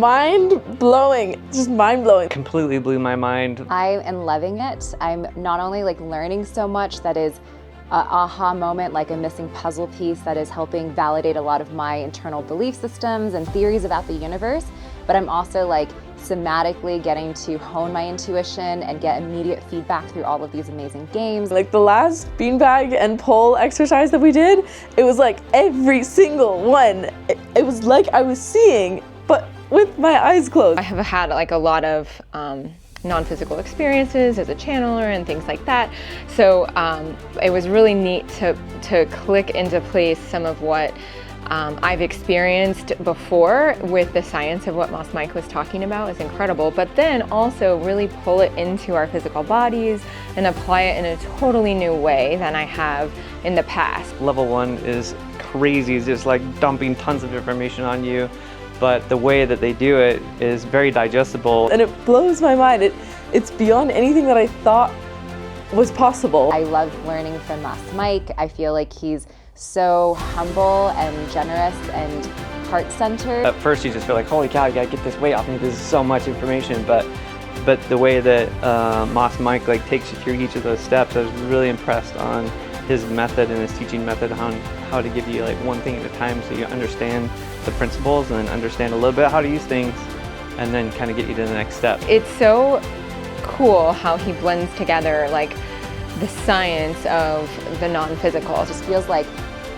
mind-blowing, just mind-blowing. Completely blew my mind. I am loving it. I'm not only like learning so much that is an aha moment, like a missing puzzle piece that is helping validate a lot of my internal belief systems and theories about the universe, but I'm also like somatically getting to hone my intuition and get immediate feedback through all of these amazing games. Like the last beanbag and pole exercise that we did, it was like every single one. It was like I was seeing, but with my eyes closed. I have had like a lot of non-physical experiences as a channeler and things like that. So it was really neat to click into place some of what I've experienced before with the science of what Moss Mike was talking about. Is incredible, but then also really pull it into our physical bodies and apply it in a totally new way than I have in the past. Level 1 is crazy. It's just like dumping tons of information on you, but the way that they do it is very digestible. And it blows my mind. It's beyond anything that I thought was possible. I love learning from Moss Mike. I feel like he's so humble and generous and heart-centered. At first you just feel like, holy cow, you gotta get this weight off me. This is so much information, but the way that Moss Mike like takes you through each of those steps, I was really impressed on his method and his teaching method on how to give you like one thing at a time so you understand the principles and then understand a little bit how to use things and then kind of get you to the next step. It's so cool how he blends together like the science of the non-physical. It just feels like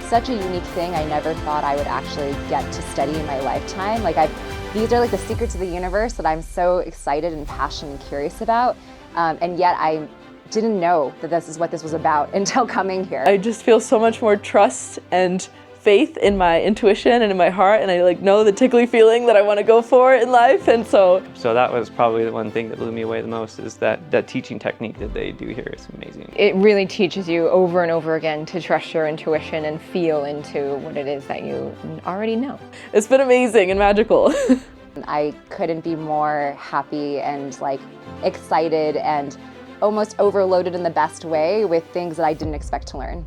such a unique thing I never thought I would actually get to study in my lifetime. Like these are like the secrets of the universe that I'm so excited and passionate and curious about, and yet I didn't know that this is what this was about until coming here. I just feel so much more trust and faith in my intuition and in my heart, and I like know the tickly feeling that I want to go for in life, and so that was probably the one thing that blew me away the most, is that teaching technique that they do here is amazing. It really teaches you over and over again to trust your intuition and feel into what it is that you already know. It's been amazing and magical. I couldn't be more happy and like excited and almost overloaded in the best way with things that I didn't expect to learn.